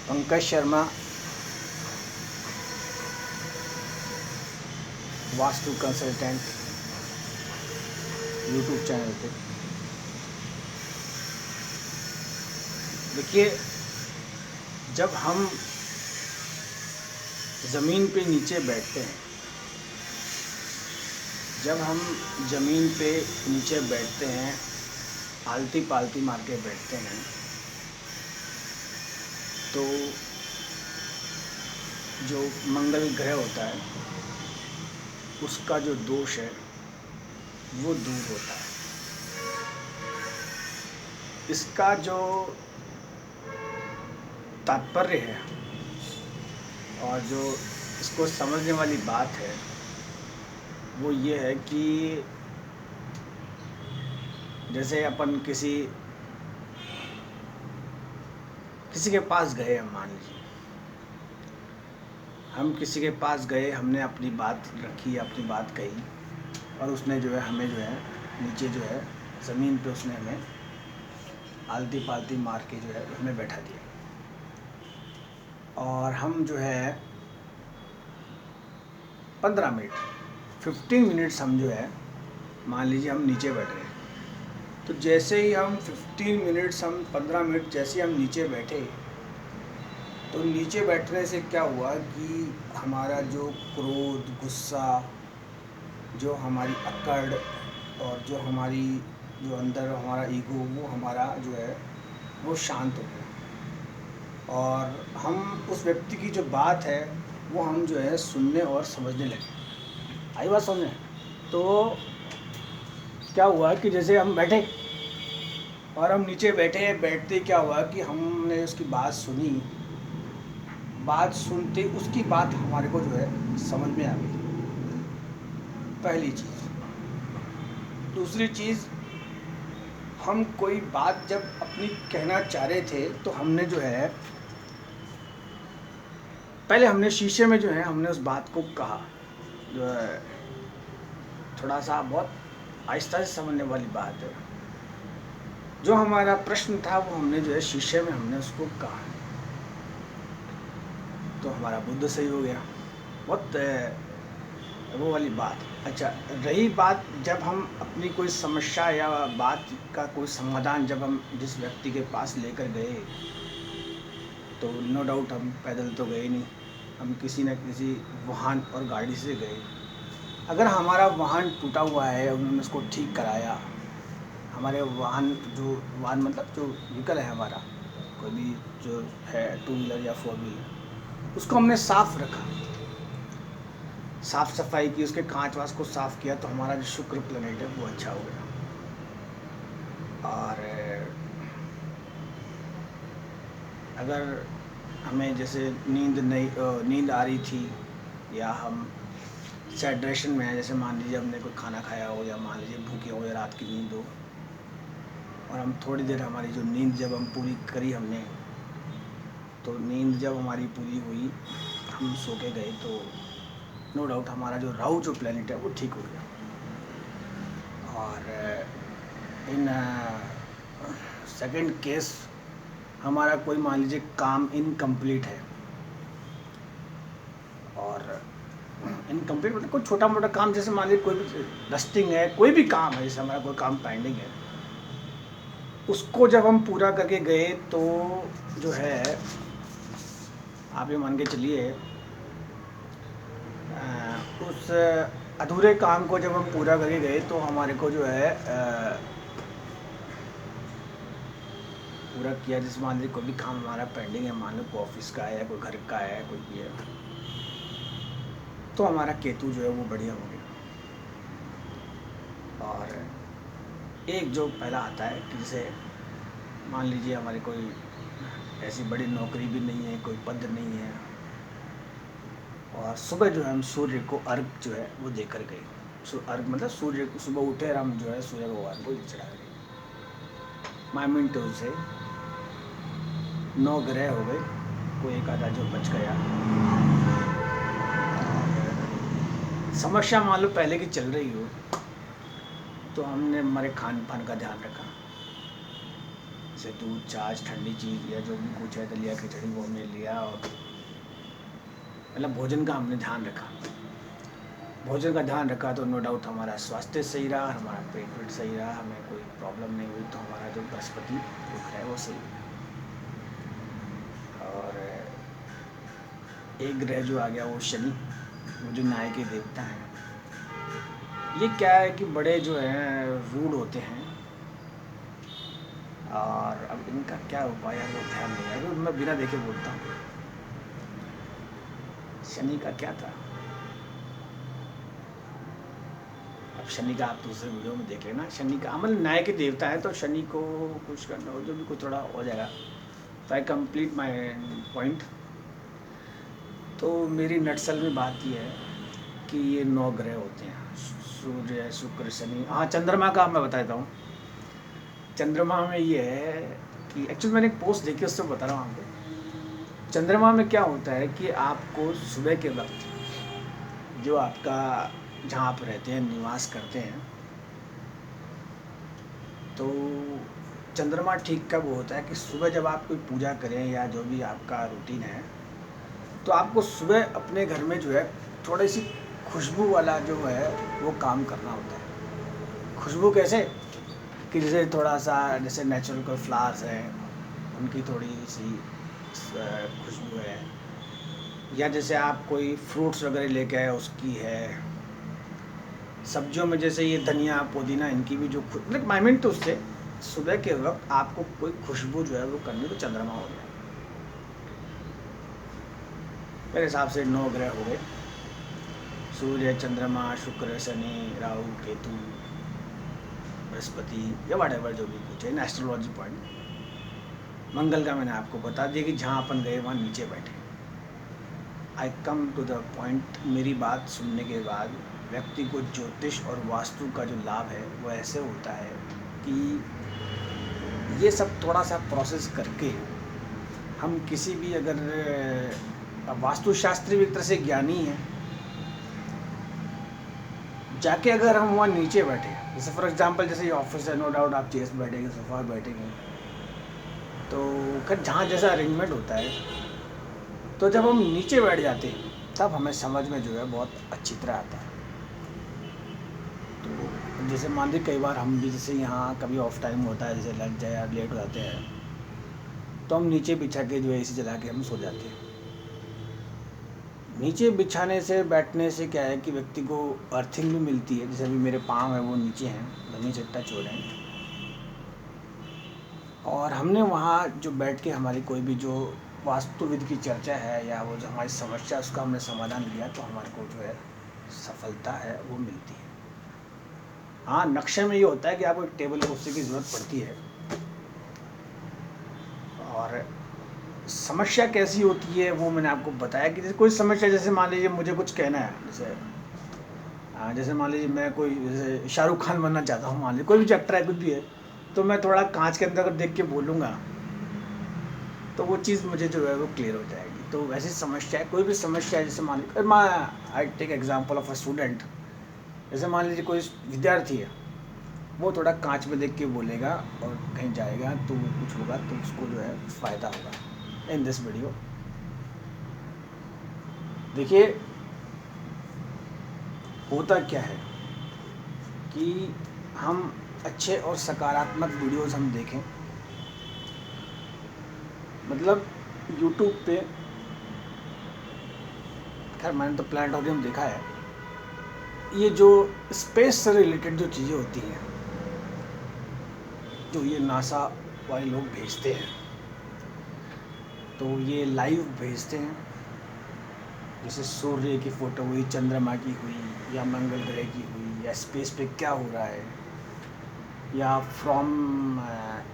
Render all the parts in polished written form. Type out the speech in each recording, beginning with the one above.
Pankaj Sharma Vastu consultant YouTube channel पे। देखिए, जब हम ज़मीन पे नीचे बैठते हैं, जब हम ज़मीन पे नीचे बैठते हैं, आलती पालती मार के बैठते हैं, तो जो मंगल ग्रह होता है उसका जो दोष है वो दूर होता है। इसका जो तात्पर्य है और जो इसको समझने वाली बात है वो ये है कि जैसे अपन किसी के पास गए, हम मान लीजिए हम किसी के पास गए, हमने अपनी बात रखी, अपनी बात कही और उसने जो है हमें जो है नीचे जो है ज़मीन पे उसने हमें आलती पालती मार के जो है हमें बैठा दिया। और हम जो है 15 मिनट 15 मिनट्स हम जो है मान लीजिए हम नीचे बैठ रहे हैं, तो जैसे ही हम 15 मिनट्स हम 15 मिनट जैसे ही हम नीचे बैठे, तो नीचे बैठने से क्या हुआ कि हमारा जो क्रोध, गुस्सा, जो हमारी अकड़ और जो हमारी जो अंदर हमारा ईगो, वो हमारा जो है वो शांत हो गया और हम उस व्यक्ति की जो बात है वो हम जो है सुनने और समझने लगे। आई बात समझे? तो क्या हुआ कि जैसे हम बैठे और हम नीचे बैठे, बैठते क्या हुआ कि हमने उसकी बात सुनी, बात सुनते उसकी बात हमारे को जो है समझ में आ गई, पहली चीज़। दूसरी चीज़, हम कोई बात जब अपनी कहना चाह रहे थे तो हमने जो है पहले हमने शीशे में जो है हमने उस बात को कहा, जो है थोड़ा सा बहुत आहिस्ता से समझने वाली बात है। जो हमारा प्रश्न था वो हमने जो है शीशे में हमने उसको कहा, तो हमारा बुद्ध सही हो गया। बहुत वो वाली बात। अच्छा, रही बात जब हम अपनी कोई समस्या या बात का कोई समाधान जब हम जिस व्यक्ति के पास लेकर गए, तो नो डाउट हम पैदल तो गए नहीं, हम किसी न किसी वाहन और गाड़ी से गए। अगर हमारा वाहन टूटा हुआ है, उन्होंने उसको ठीक कराया, हमारे वाहन मतलब जो व्हीकल है हमारा, कोई भी जो है 2 व्हीलर या 4 व्हीलर, उसको हमने साफ़ रखा, साफ़ सफाई की, उसके कांच वाँच को साफ़ किया, तो हमारा जो शुक्र प्लैनेट है वो अच्छा हो गया। और अगर हमें जैसे नींद आ रही थी या हम सैड्रेशन में है, जैसे मान लीजिए हमने कोई खाना खाया हो या मान लीजिए भूखे हो या रात की नींद हो, और हम थोड़ी देर हमारी जो नींद जब हम पूरी करी हमने, तो नींद जब हमारी पूरी हुई, हम सो के गए, तो नो डाउट हमारा जो राहु जो प्लैनेट है वो ठीक हो गया। और इन सेकंड केस, हमारा कोई मान लीजिए काम इनकम्प्लीट है, और इनकम्प्लीट मतलब कोई छोटा मोटा काम, जैसे मान लीजिए कोई भी डस्टिंग है, कोई भी काम है, जैसे हमारा कोई काम पेंडिंग है, उसको जब हम पूरा करके गए तो जो है आप ये मान के चलिए, उस अधूरे काम को जब हम पूरा करके गए तो हमारे को जो है पूरा किया। जैसे मान लीजिए कोई भी काम हमारा पेंडिंग है, मान लो कोई ऑफिस का है या कोई घर का है, कोई भी है, तो हमारा केतु जो है वो बढ़िया हो गया। और एक जो पहला आता है कि जैसे मान लीजिए हमारी कोई ऐसी बड़ी नौकरी भी नहीं है, कोई पद नहीं है, और सुबह जो है हम सूर्य को अर्घ जो है वो देकर गए। अर्घ मतलब सूर्य को सुबह उठे और हम जो है सूर्य भगवान को चढ़ा गए। माइमिंटो से 9 ग्रह हो गए, कोई एक आधा जो बच गया। समस्या मान लो पहले की चल रही हो, तो हमने हमारे खान पान का ध्यान रखा, जैसे दूध, छाछ, ठंडी चीज़ या जो भी कुछ है, दलिया खिचड़ी वो हमने लिया। और मतलब भोजन का हमने ध्यान रखा। भोजन का ध्यान रखा तो नो डाउट हमारा स्वास्थ्य सही रहा, हमारा पेट वेट सही रहा, हमें कोई प्रॉब्लम नहीं हुई, तो हमारा जो बृहस्पति रुख है वो सही हुआ। और एक ग्रह जो आ गया वो शनि, वो जो न्याय के देवता हैं। ये क्या है कि बड़े जो हैं रूड होते हैं, और अब इनका क्या उपाय है वो ध्यान नहीं है, तो मैं बिना देखे बोलता हूँ। शनि का क्या था, अब शनि का आप दूसरे वीडियो में देख लेना। शनि का अमल न्याय के देवता है, तो शनि को कुछ करना हो जो भी कुछ थोड़ा हो जाएगा। तो आई कंप्लीट माई पॉइंट। तो मेरी नटसल में बात ये है कि ये 9 ग्रह होते हैं, सूर्य, शुक्र, शनि। हाँ, चंद्रमा का मैं बता देता हूँ। चंद्रमा में ये है कि एक्चुअली मैंने एक पोस्ट देखी, उससे बता रहा हूँ आपको। चंद्रमा में क्या होता है कि आपको सुबह के वक्त जो आपका जहाँ आप रहते हैं, निवास करते हैं, तो चंद्रमा ठीक कब होता है कि सुबह जब आप कोई पूजा करें या जो भी आपका रूटीन है, तो आपको सुबह अपने घर में जो है थोड़ी सी खुशबू वाला जो है वो काम करना होता है। खुशबू कैसे कि जैसे थोड़ा सा, जैसे नेचुरल कोई फ्लावर्स हैं उनकी थोड़ी सी खुशबू है, या जैसे आप कोई फ्रूट्स वगैरह लेके आए उसकी है। सब्जियों में जैसे ये धनिया, पुदीना, इनकी भी जो मतलब आई मीन, तो उससे सुबह के वक्त आपको कोई खुशबू जो है वो करनी, तो चंद्रमा हो गया। मेरे हिसाब से 9 ग्रह हो गए, सूर्य, चंद्रमा, शुक्र, शनि, राहु, केतु, बृहस्पति, या व्हाटएवर जो भी कुछ है इन एस्ट्रोलॉजी पॉइंट। मंगल का मैंने आपको बता दिया कि जहाँ अपन गए वहाँ नीचे बैठे। आई कम टू द पॉइंट। मेरी बात सुनने के बाद व्यक्ति को ज्योतिष और वास्तु का जो लाभ है वो ऐसे होता है कि ये सब थोड़ा सा प्रोसेस करके हम किसी भी, अगर वास्तुशास्त्री भी एक तरह से ज्ञानी है, जाके अगर हम वहाँ नीचे बैठे, जैसे फॉर एग्जांपल जैसे ये ऑफिस है, नो डाउट आप चेयर पर बैठेंगे, सोफा पर बैठेंगे, तो खैर जहाँ जैसा अरेंजमेंट होता है, तो जब हम नीचे बैठ जाते हैं तब हमें समझ में जो है बहुत अच्छी तरह आता है। तो जैसे मान लीजिए कई बार हम भी जैसे यहाँ कभी ऑफ टाइम होता है, जैसे लंच या लेट हो जाते हैं, तो हम नीचे बिछा के जो है एसी चला के हम सो जाते हैं। नीचे बिछाने से, बैठने से क्या है कि व्यक्ति को अर्थिंग भी मिलती है। जैसे अभी मेरे पाँव है वो नीचे हैं, ज़मीन से टच हो रहे हैं, और हमने वहाँ जो बैठ के हमारी कोई भी जो वास्तुविद की चर्चा है या वो जो हमारी समस्या उसका हमने समाधान किया, तो हमारे को जो है सफलता है वो मिलती है। हाँ, नक्शे में ये होता है कि आपको एक टेबल कुर्सी की ज़रूरत पड़ती है। और समस्या कैसी होती है वो मैंने आपको बताया कि जैसे कोई समस्या, जैसे मान लीजिए मुझे कुछ कहना है, जैसे मान लीजिए मैं कोई जैसे शाहरुख खान बनना चाहता हूँ, मान लीजिए कोई भी एक्टर है, कुछ भी है, तो मैं थोड़ा कांच के अंदर अगर देख के बोलूँगा तो वो चीज़ मुझे जो है वो क्लियर हो जाएगी। तो वैसी समस्या है, कोई भी समस्या है, जैसे मान लीजिए I take example of a student. जैसे मान लीजिए कोई विद्यार्थी है, वो थोड़ा कांच में देख के बोलेगा और कहीं जाएगा तो कुछ होगा, तो उसको जो है फ़ायदा होगा। इन दिस वीडियो देखिए होता क्या है कि हम अच्छे और सकारात्मक वीडियोस हम देखें, मतलब यूट्यूब पे, खैर मैंने तो प्लानिटोरियम देखा है, ये जो स्पेस से रिलेटेड जो चीज़ें होती हैं, जो ये नासा वाले लोग भेजते हैं, तो ये लाइव भेजते हैं। जैसे सूर्य की फ़ोटो हुई, चंद्रमा की हुई, या मंगल ग्रह की हुई, या स्पेस पे क्या हो रहा है, या फ्रॉम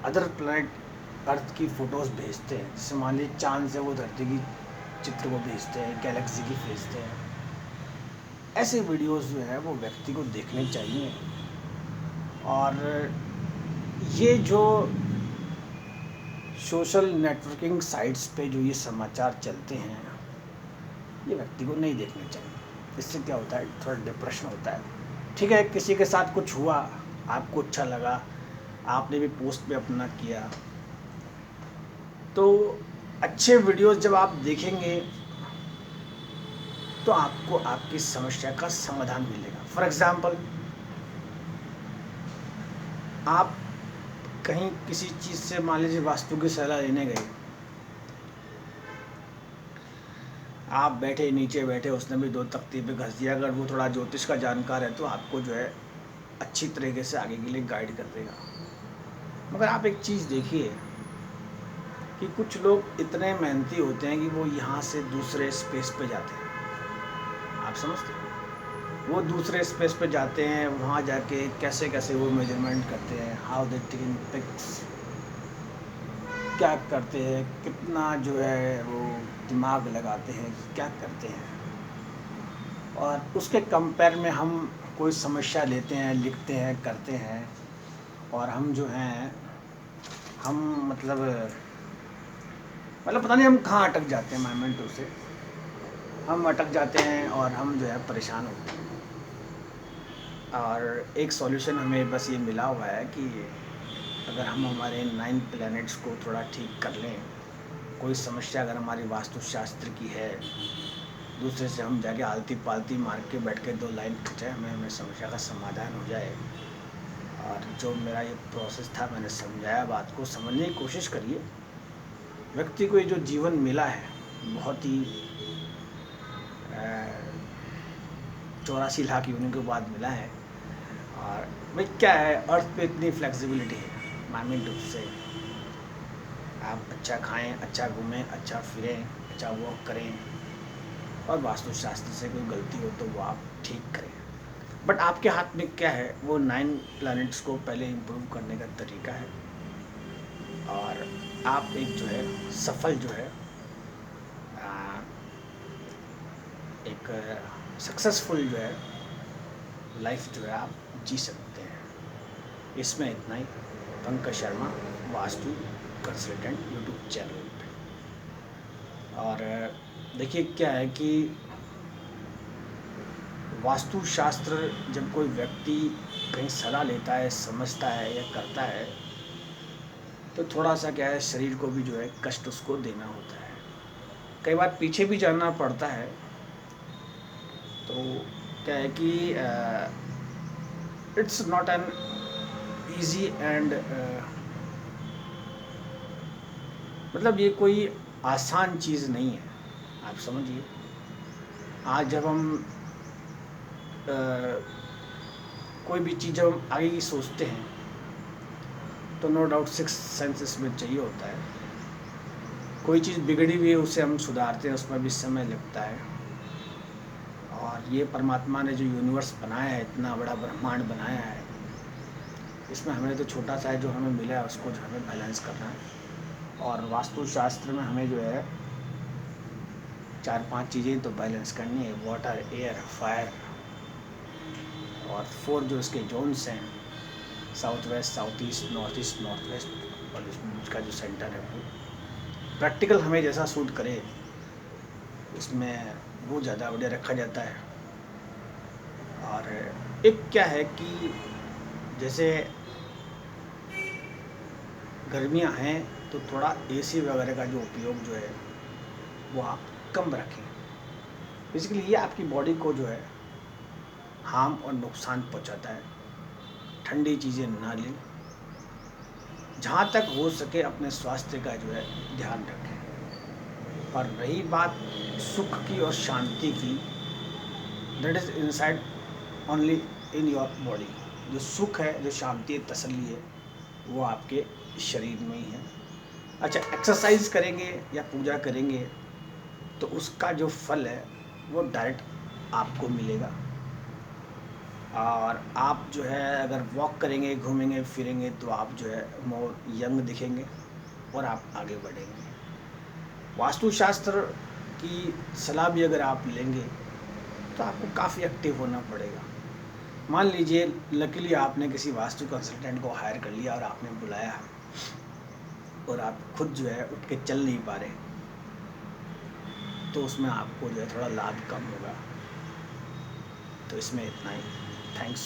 अदर प्लैनेट अर्थ की फ़ोटोज़ भेजते हैं। जैसे मान लीजिए चांद से वो धरती की चित्र को भेजते हैं, गैलेक्सी की भेजते हैं। ऐसे वीडियोस जो है वो व्यक्ति को देखने चाहिए। और ये जो सोशल नेटवर्किंग साइट्स पे जो ये समाचार चलते हैं, ये व्यक्ति को नहीं देखने चाहिए। इससे क्या होता है, थोड़ा डिप्रेशन होता है। ठीक है, किसी के साथ कुछ हुआ, आपको अच्छा लगा, आपने भी पोस्ट पे अपना किया, तो अच्छे वीडियोस जब आप देखेंगे तो आपको आपकी समस्या का समाधान मिलेगा। फॉर एग्ज़ाम्पल, आप कहीं किसी चीज़ से मान लीजिए वास्तु की सलाह लेने गए, आप बैठे नीचे बैठे, उसने भी 2 तख्ती पे घस दिया। अगर वो थोड़ा ज्योतिष का जानकार है तो आपको जो है अच्छी तरीके से आगे के लिए गाइड कर देगा। मगर आप एक चीज़ देखिए कि कुछ लोग इतने मेहनती होते हैं कि वो यहाँ से दूसरे स्पेस पे जाते हैं। आप समझते हैं? वो दूसरे स्पेस पे जाते हैं, वहाँ जाके कैसे कैसे वो मेजरमेंट करते हैं, हाउ दे टेकिंग पिक्स, क्या करते हैं, कितना जो है वो दिमाग लगाते हैं, क्या करते हैं। और उसके कंपेयर में हम कोई समस्या लेते हैं, लिखते हैं, करते हैं, और हम जो हैं हम मतलब पता नहीं हम कहाँ अटक जाते हैं। मोमेंटों से हम अटक जाते हैं और हम जो है परेशान होते हैं। और एक सॉल्यूशन हमें बस ये मिला हुआ है कि अगर हम हमारे 9 प्लैनेट्स को थोड़ा ठीक कर लें, कोई समस्या अगर हमारी वास्तुशास्त्र की है, दूसरे से हम जाके आलती पालती मार के बैठ के 2 लाइन खिंचाए, हमें समस्या का समाधान हो जाए। और जो मेरा ये प्रोसेस था, मैंने समझाया, बात को समझने की कोशिश करिए। व्यक्ति को ये जो जीवन मिला है बहुत ही 84 लाख यूनिट के बाद मिला है। और भाई क्या है, अर्थ पे इतनी फ्लेक्सिबिलिटी है। माइंड से आप अच्छा खाएं, अच्छा घूमें, अच्छा फिरें, अच्छा वॉक करें, और वास्तुशास्त्र से कोई गलती हो तो वो आप ठीक करें। बट आपके हाथ में क्या है, वो 9 प्लैनेट्स को पहले इम्प्रूव करने का तरीका है। और आप एक जो है सफल जो है एक सक्सेसफुल जो है लाइफ जो है आप जी सकते हैं। इसमें इतना ही। Pankaj Sharma, Vastu consultant, YouTube channel पे। और देखिए क्या है कि वास्तुशास्त्र जब कोई व्यक्ति कहीं सलाह लेता है, समझता है या करता है, तो थोड़ा सा क्या है, शरीर को भी जो है कष्ट उसको देना होता है, कई बार पीछे भी जाना पड़ता है। तो क्या है कि it's not an easy and मतलब ये कोई आसान चीज़ नहीं है, आप समझिए। आज जब हम कोई भी चीज़ जब हम आगे की सोचते हैं तो नो डाउट 6 सेंस इसमें चाहिए होता है। कोई चीज़ बिगड़ी हुई है उसे हम सुधारते हैं, उसमें भी समय लगता है। और ये परमात्मा ने जो यूनिवर्स बनाया है, इतना बड़ा ब्रह्मांड बनाया है, इसमें हमें तो छोटा सा है जो हमें मिला है, उसको जो हमें बैलेंस करना है। और वास्तुशास्त्र में हमें जो है 4-5 चीज़ें तो बैलेंस करनी है, वाटर, एयर, फायर, और 4 जो इसके जोन्स हैं, south west, south east, north east, north west, और इसका जो सेंटर है वो प्रैक्टिकल हमें जैसा सूट करे, इसमें वो ज़्यादा बढ़िया रखा जाता है। और एक क्या है कि जैसे गर्मियां हैं तो थोड़ा एसी वगैरह का जो उपयोग जो है वो आप कम रखें। बेसिकली ये आपकी बॉडी को जो है हार्म और नुकसान पहुंचाता है। ठंडी चीज़ें ना लें, जहाँ तक हो सके अपने स्वास्थ्य का जो है ध्यान रखें। और रही बात सुख की और शांति की, that is inside only in your body. जो सुख है, जो शांति है, तसल्ली है, वो आपके शरीर में ही है। अच्छा, एक्सरसाइज करेंगे या पूजा करेंगे तो उसका जो फल है वो डायरेक्ट आपको मिलेगा। और आप जो है अगर वॉक करेंगे, घूमेंगे फिरेंगे, तो आप जो है मोर यंग दिखेंगे और आप आगे बढ़ेंगे। वास्तुशास्त्र की सलाह भी अगर आप लेंगे तो आपको काफ़ी एक्टिव होना पड़ेगा। मान लीजिए लकीली आपने किसी वास्तु कंसल्टेंट को हायर कर लिया और आपने बुलाया है, और आप खुद जो है उठ के चल नहीं पा रहे, तो उसमें आपको जो है थोड़ा लाभ कम होगा। तो इसमें इतना ही। थैंक्स।